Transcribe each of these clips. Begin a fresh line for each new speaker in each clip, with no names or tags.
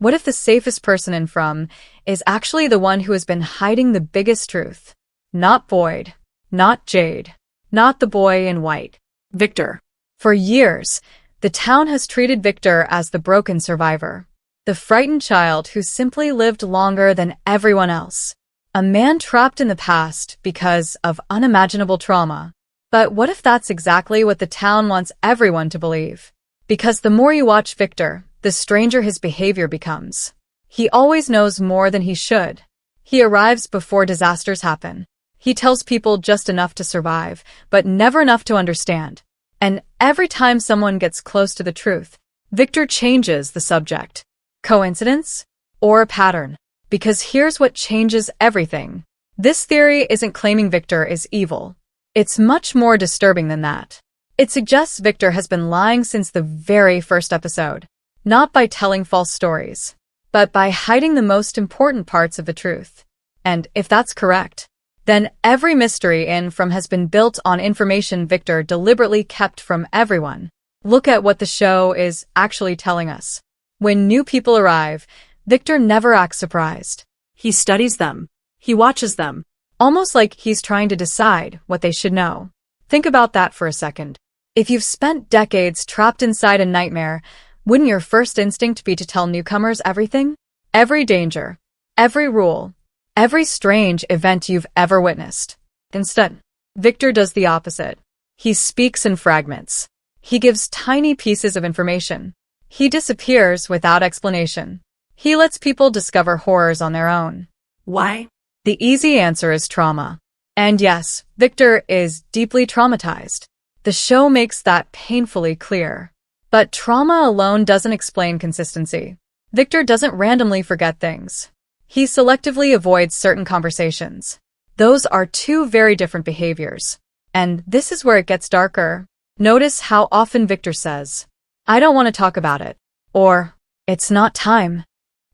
What if the safest person in From is actually the one who has been hiding the biggest truth? Not Boyd, not Jade, not the boy in white. Victor. For years, the town has treated Victor as the broken survivor, the frightened child who simply lived longer than everyone else. A man trapped in the past because of unimaginable trauma. But what if that's exactly what the town wants everyone to believe? Because the more you watch Victor, the stranger his behavior becomes. He always knows more than he should. He arrives before disasters happen. He tells people just enough to survive, but never enough to understand. And every time someone gets close to the truth, Victor changes the subject. Coincidence? Or a pattern? Because here's what changes everything. This theory isn't claiming Victor is evil. It's much more disturbing than that. It suggests Victor has been lying since the very first episode. Not by telling false stories, but by hiding the most important parts of the truth. And if that's correct, then every mystery in From has been built on information Victor deliberately kept from everyone. Look at what the show is actually telling us. When new people arrive, Victor never acts surprised. He studies them. He watches them. Almost like he's trying to decide what they should know. Think about that for a second. If you've spent decades trapped inside a nightmare, wouldn't your first instinct be to tell newcomers everything? Every danger, every rule, every strange event you've ever witnessed. Instead, Victor does the opposite. He speaks in fragments. He gives tiny pieces of information. He disappears without explanation. He lets people discover horrors on their own. Why? The easy answer is trauma. And yes, Victor is deeply traumatized. The show makes that painfully clear. But trauma alone doesn't explain consistency. Victor doesn't randomly forget things. He selectively avoids certain conversations. Those are two very different behaviors. And this is where it gets darker. Notice how often Victor says, "I don't want to talk about it," or "It's not time."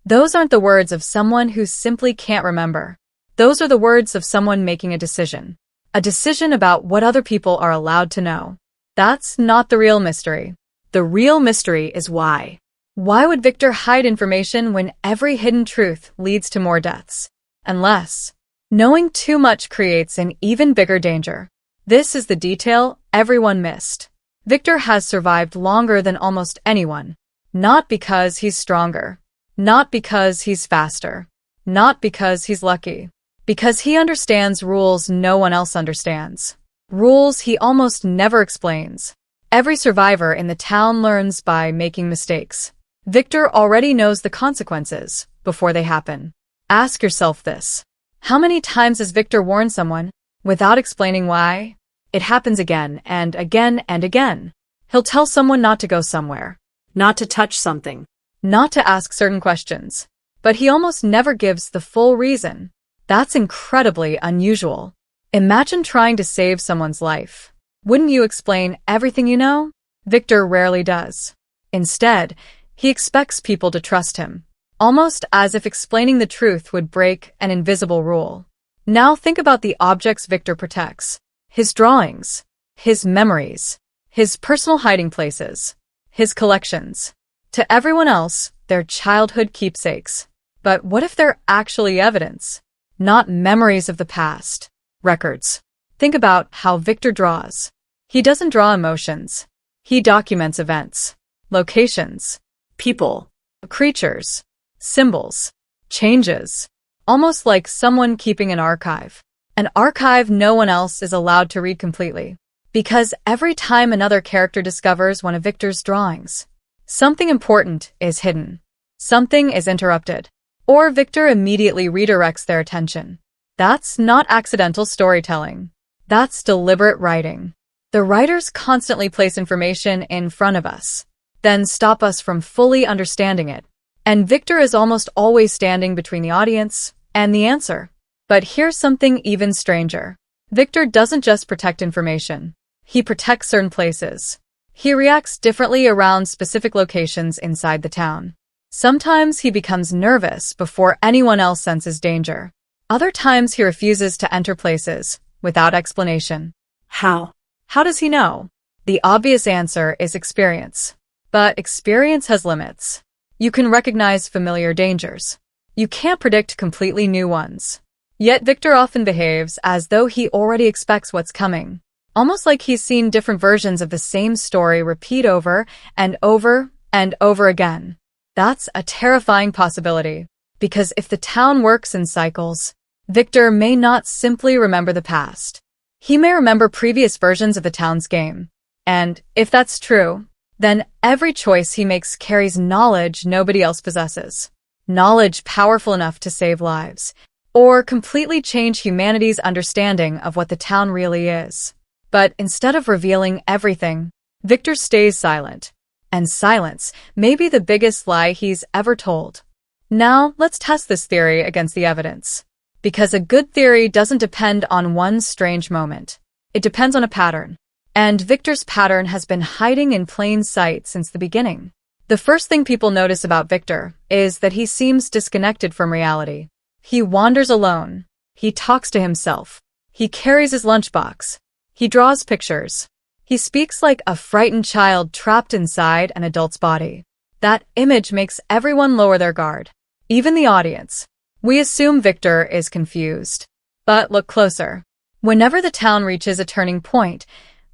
Those aren't the words of someone who simply can't remember. Those are the words of someone making a decision. A decision about what other people are allowed to know. That's not the real mystery. The real mystery is why. Why would Victor hide information when every hidden truth leads to more deaths? Unless knowing too much creates an even bigger danger. This is the detail everyone missed. Victor has survived longer than almost anyone. Not because he's stronger. Not because he's faster. Not because he's lucky. Because he understands rules no one else understands. Rules he almost never explains. Every survivor in the town learns by making mistakes. Victor already knows the consequences before they happen. Ask yourself this. How many times has Victor warned someone without explaining why? It happens again and again and again. He'll tell someone not to go somewhere, not to touch something, not to ask certain questions. But he almost never gives the full reason. That's incredibly unusual. Imagine trying to save someone's life. Wouldn't you explain everything you know? Victor rarely does. Instead, he expects people to trust him, almost as if explaining the truth would break an invisible rule. Now think about the objects Victor protects. His drawings, his memories, his personal hiding places, his collections. To everyone else, they're childhood keepsakes. But what if they're actually evidence? Not memories of the past. Records. Think about how Victor draws. He doesn't draw emotions. He documents events, locations, people, creatures, symbols, changes. Almost like someone keeping an archive. An archive no one else is allowed to read completely. Because every time another character discovers one of Victor's drawings, something important is hidden. Something is interrupted. Or Victor immediately redirects their attention. That's not accidental storytelling. That's deliberate writing. The writers constantly place information in front of us, then stop us from fully understanding it. And Victor is almost always standing between the audience and the answer. But here's something even stranger. Victor doesn't just protect information. He protects certain places. He reacts differently around specific locations inside the town. Sometimes he becomes nervous before anyone else senses danger. Other times he refuses to enter places without explanation. How? How does he know? The obvious answer is experience. But experience has limits. You can recognize familiar dangers. You can't predict completely new ones. Yet Victor often behaves as though he already expects what's coming, almost like he's seen different versions of the same story repeat over and over and over again. That's a terrifying possibility, because if the town works in cycles, Victor may not simply remember the past. He may remember previous versions of the town's game. And if that's true, then every choice he makes carries knowledge nobody else possesses. Knowledge powerful enough to save lives, or completely change humanity's understanding of what the town really is. But instead of revealing everything, Victor stays silent. And silence may be the biggest lie he's ever told. Now, let's test this theory against the evidence. Because a good theory doesn't depend on one strange moment. It depends on a pattern. And Victor's pattern has been hiding in plain sight since the beginning. The first thing people notice about Victor is that he seems disconnected from reality. He wanders alone. He talks to himself. He carries his lunchbox. He draws pictures. He speaks like a frightened child trapped inside an adult's body. That image makes everyone lower their guard. Even the audience. We assume Victor is confused. But look closer. Whenever the town reaches a turning point,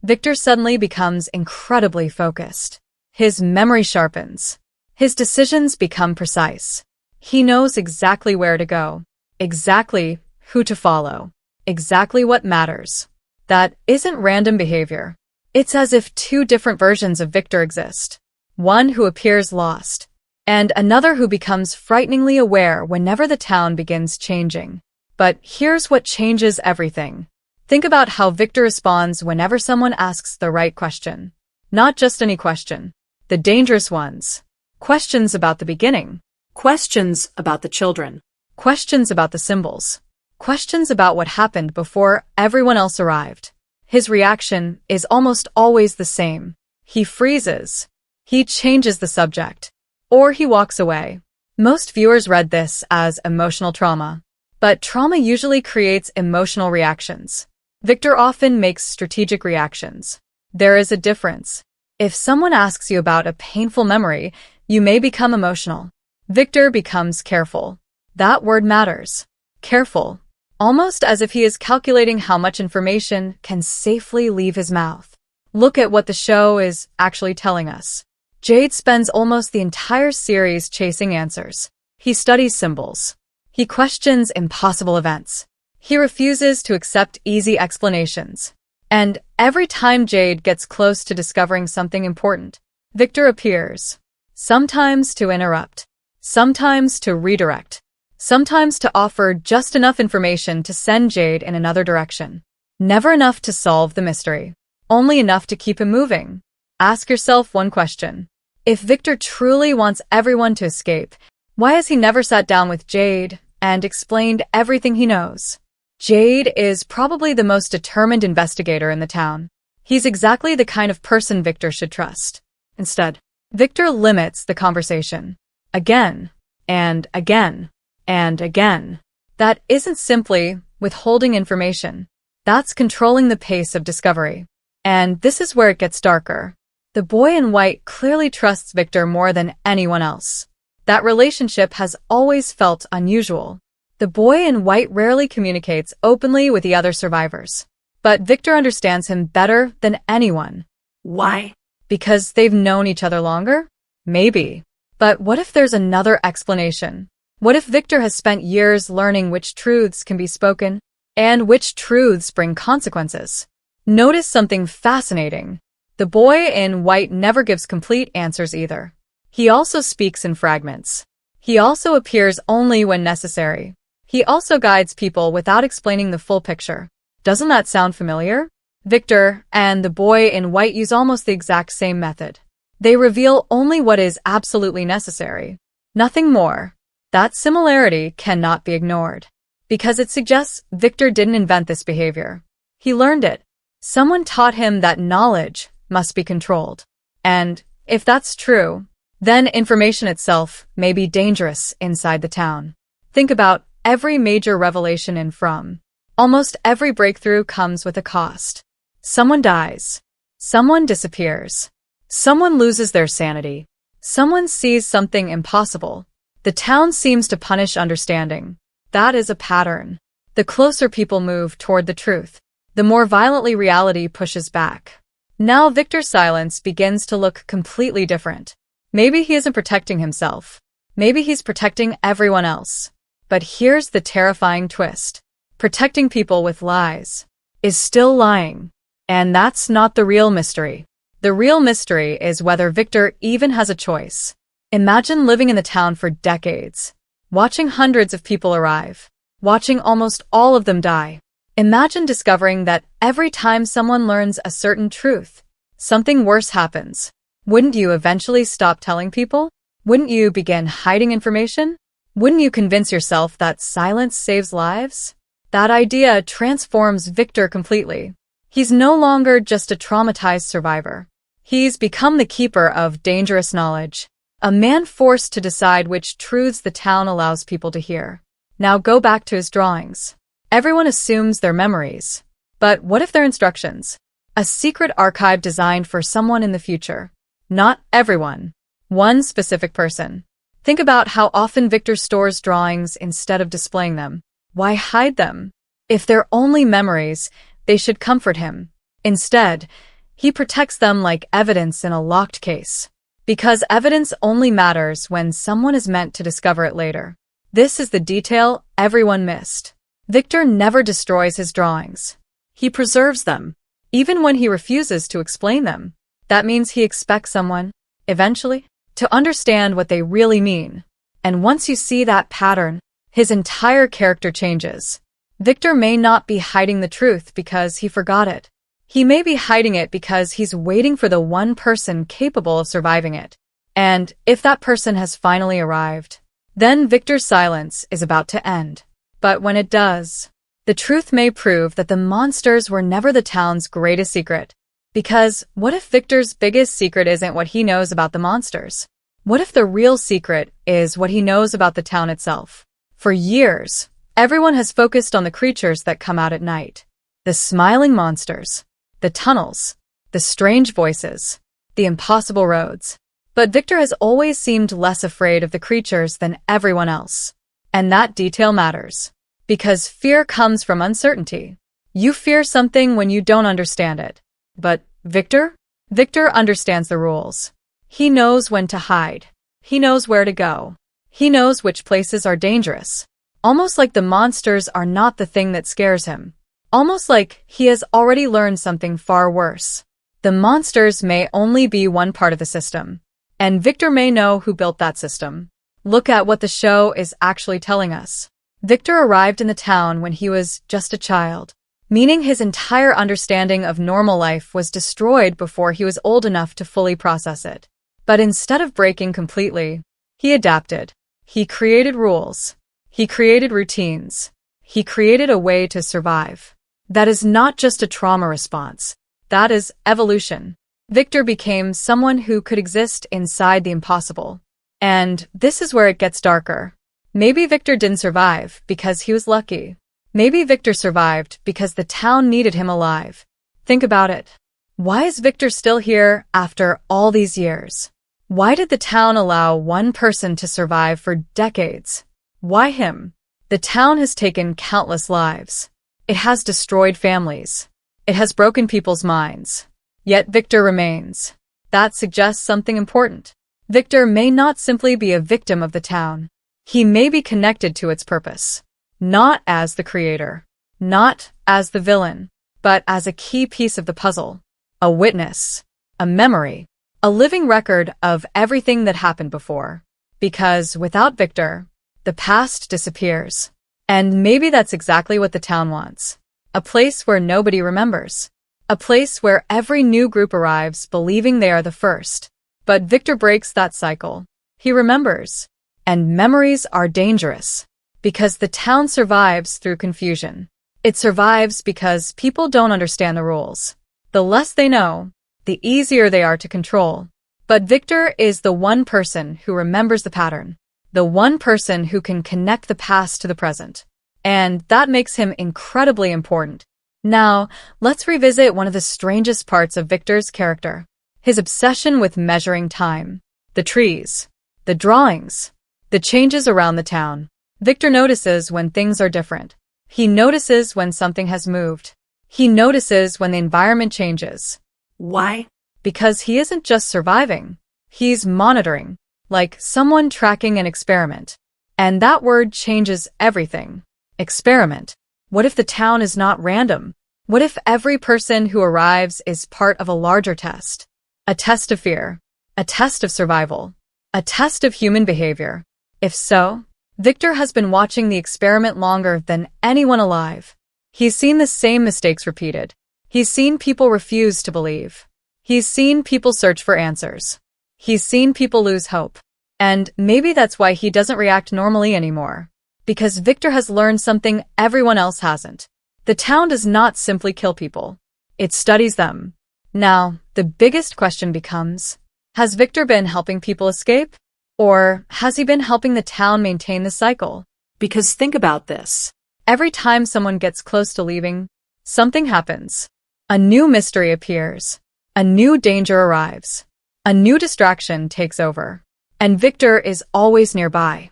Victor suddenly becomes incredibly focused. His memory sharpens. His decisions become precise. He knows exactly where to go, exactly who to follow, exactly what matters. That isn't random behavior. It's as if two different versions of Victor exist. One who appears lost, and another who becomes frighteningly aware whenever the town begins changing. But here's what changes everything. Think about how Victor responds whenever someone asks the right question. Not just any question. The dangerous ones. Questions about the beginning. Questions about the children. Questions about the symbols. Questions about what happened before everyone else arrived. His reaction is almost always the same. He freezes. He changes the subject. Or he walks away. Most viewers read this as emotional trauma. But trauma usually creates emotional reactions. Victor often makes strategic reactions. There is a difference. If someone asks you about a painful memory, you may become emotional. Victor becomes careful. That word matters. Careful. Almost as if he is calculating how much information can safely leave his mouth. Look at what the show is actually telling us. Jade spends almost the entire series chasing answers. He studies symbols. He questions impossible events. He refuses to accept easy explanations. And every time Jade gets close to discovering something important, Victor appears. Sometimes to interrupt. Sometimes to redirect. Sometimes to offer just enough information to send Jade in another direction. Never enough to solve the mystery. Only enough to keep him moving. Ask yourself one question. If Victor truly wants everyone to escape, why has he never sat down with Jade and explained everything he knows? Jade is probably the most determined investigator in the town. He's exactly the kind of person Victor should trust. Instead, Victor limits the conversation. Again, and again, and again. That isn't simply withholding information. That's controlling the pace of discovery. And this is where it gets darker. The boy in white clearly trusts Victor more than anyone else. That relationship has always felt unusual. The boy in white rarely communicates openly with the other survivors. But Victor understands him better than anyone.
Why?
Because they've known each other longer? Maybe. But what if there's another explanation? What if Victor has spent years learning which truths can be spoken and which truths bring consequences? Notice something fascinating. The boy in white never gives complete answers either. He also speaks in fragments. He also appears only when necessary. He also guides people without explaining the full picture. Doesn't that sound familiar? Victor and the boy in white use almost the exact same method. They reveal only what is absolutely necessary. Nothing more. That similarity cannot be ignored. Because it suggests Victor didn't invent this behavior. He learned it. Someone taught him that knowledge must be controlled. And if that's true, then information itself may be dangerous inside the town. Think about every major revelation in From. Almost every breakthrough comes with a cost. Someone dies. Someone disappears. Someone loses their sanity. Someone sees something impossible. The town seems to punish understanding. That is a pattern. The closer people move toward the truth, the more violently reality pushes back. Now Victor's silence begins to look completely different. Maybe he isn't protecting himself. Maybe he's protecting everyone else. But here's the terrifying twist. Protecting people with lies is still lying. And that's not the real mystery. The real mystery is whether Victor even has a choice. Imagine living in the town for decades, watching hundreds of people arrive, watching almost all of them die. Imagine discovering that every time someone learns a certain truth, something worse happens. Wouldn't you eventually stop telling people? Wouldn't you begin hiding information? Wouldn't you convince yourself that silence saves lives? That idea transforms Victor completely. He's no longer just a traumatized survivor. He's become the keeper of dangerous knowledge, a man forced to decide which truths the town allows people to hear. Now go back to his drawings. Everyone assumes they're memories. But what if they're instructions? A secret archive designed for someone in the future. Not everyone. One specific person. Think about how often Victor stores drawings instead of displaying them. Why hide them? If they're only memories, they should comfort him. Instead, he protects them like evidence in a locked case. Because evidence only matters when someone is meant to discover it later. This is the detail everyone missed. Victor never destroys his drawings. He preserves them, even when he refuses to explain them. That means he expects someone, eventually, to understand what they really mean. And once you see that pattern, his entire character changes. Victor may not be hiding the truth because he forgot it. He may be hiding it because he's waiting for the one person capable of surviving it. And if that person has finally arrived, then Victor's silence is about to end. But when it does, the truth may prove that the monsters were never the town's greatest secret. Because what if Victor's biggest secret isn't what he knows about the monsters? What if the real secret is what he knows about the town itself? For years, everyone has focused on the creatures that come out at night. The smiling monsters, the tunnels, the strange voices, the impossible roads. But Victor has always seemed less afraid of the creatures than everyone else. And that detail matters. Because fear comes from uncertainty. You fear something when you don't understand it. But Victor? Victor understands the rules. He knows when to hide. He knows where to go. He knows which places are dangerous. Almost like the monsters are not the thing that scares him. Almost like he has already learned something far worse. The monsters may only be one part of the system. And Victor may know who built that system. Look at what the show is actually telling us. Victor arrived in the town when he was just a child, meaning his entire understanding of normal life was destroyed before he was old enough to fully process it. But instead of breaking completely, he adapted. He created rules. He created routines. He created a way to survive. That is not just a trauma response. That is evolution. Victor became someone who could exist inside the impossible. And this is where it gets darker. Maybe Victor didn't survive because he was lucky. Maybe Victor survived because the town needed him alive. Think about it. Why is Victor still here after all these years? Why did the town allow one person to survive for decades? Why him? The town has taken countless lives. It has destroyed families. It has broken people's minds. Yet Victor remains. That suggests something important. Victor may not simply be a victim of the town. He may be connected to its purpose. Not as the creator. Not as the villain. But as a key piece of the puzzle. A witness. A memory. A living record of everything that happened before. Because without Victor, the past disappears. And maybe that's exactly what the town wants. A place where nobody remembers. A place where every new group arrives believing they are the first. But Victor breaks that cycle. He remembers. And memories are dangerous. Because the town survives through confusion. It survives because people don't understand the rules. The less they know, the easier they are to control. But Victor is the one person who remembers the pattern. The one person who can connect the past to the present. And that makes him incredibly important. Now, let's revisit one of the strangest parts of Victor's character. His obsession with measuring time. the trees, the drawings, the changes around the town. Victor notices when things are different. He notices when something has moved. He notices when the environment changes.
Why?
Because he isn't just surviving. He's monitoring, like someone tracking an experiment. And that word changes everything. Experiment. What if the town is not random? What if every person who arrives is part of a larger test? A test of fear. A test of survival. A test of human behavior. If so, Victor has been watching the experiment longer than anyone alive. He's seen the same mistakes repeated. He's seen people refuse to believe. He's seen people search for answers. He's seen people lose hope. And maybe that's why he doesn't react normally anymore. Because Victor has learned something everyone else hasn't. The town does not simply kill people. It studies them. Now, the biggest question becomes, has Victor been helping people escape? Or has he been helping the town maintain the cycle?
Because think about this.
Every time someone gets close to leaving, something happens. A new mystery appears. A new danger arrives. A new distraction takes over. And Victor is always nearby.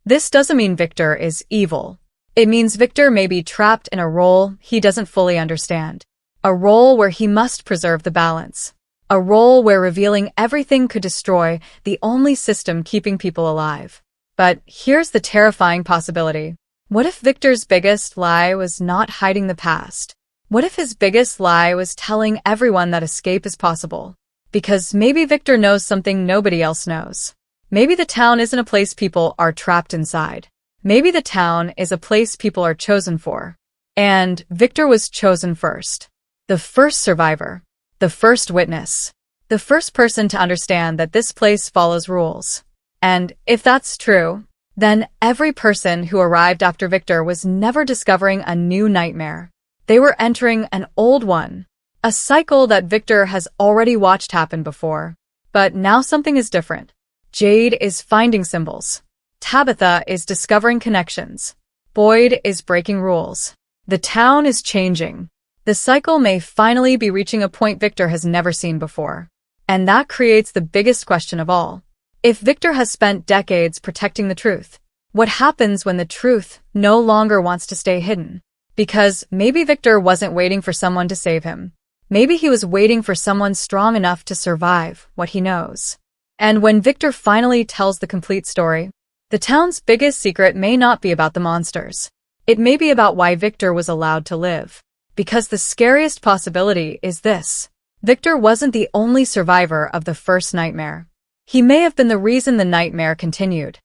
This doesn't mean Victor is evil. It means Victor may be trapped in a role he doesn't fully understand. A role where he must preserve the balance. A role where revealing everything could destroy the only system keeping people alive. But here's the terrifying possibility. What if Victor's biggest lie was not hiding the past? What if his biggest lie was telling everyone that escape is possible? Because maybe Victor knows something nobody else knows. Maybe the town isn't a place people are trapped inside. Maybe the town is a place people are chosen for. And Victor was chosen first. The first survivor. The first witness. The first person to understand that this place follows rules. And if that's true, then every person who arrived after Victor was never discovering a new nightmare. They were entering an old one. A cycle that Victor has already watched happen before. But now something is different. Jade is finding symbols. Tabitha is discovering connections. Boyd is breaking rules. The town is changing. The cycle may finally be reaching a point Victor has never seen before. And that creates the biggest question of all. If Victor has spent decades protecting the truth, what happens when the truth no longer wants to stay hidden? Because maybe Victor wasn't waiting for someone to save him. Maybe he was waiting for someone strong enough to survive what he knows. And when Victor finally tells the complete story, the town's biggest secret may not be about the monsters. It may be about why Victor was allowed to live. Because the scariest possibility is this. Victor wasn't the only survivor of the first nightmare. He may have been the reason the nightmare continued.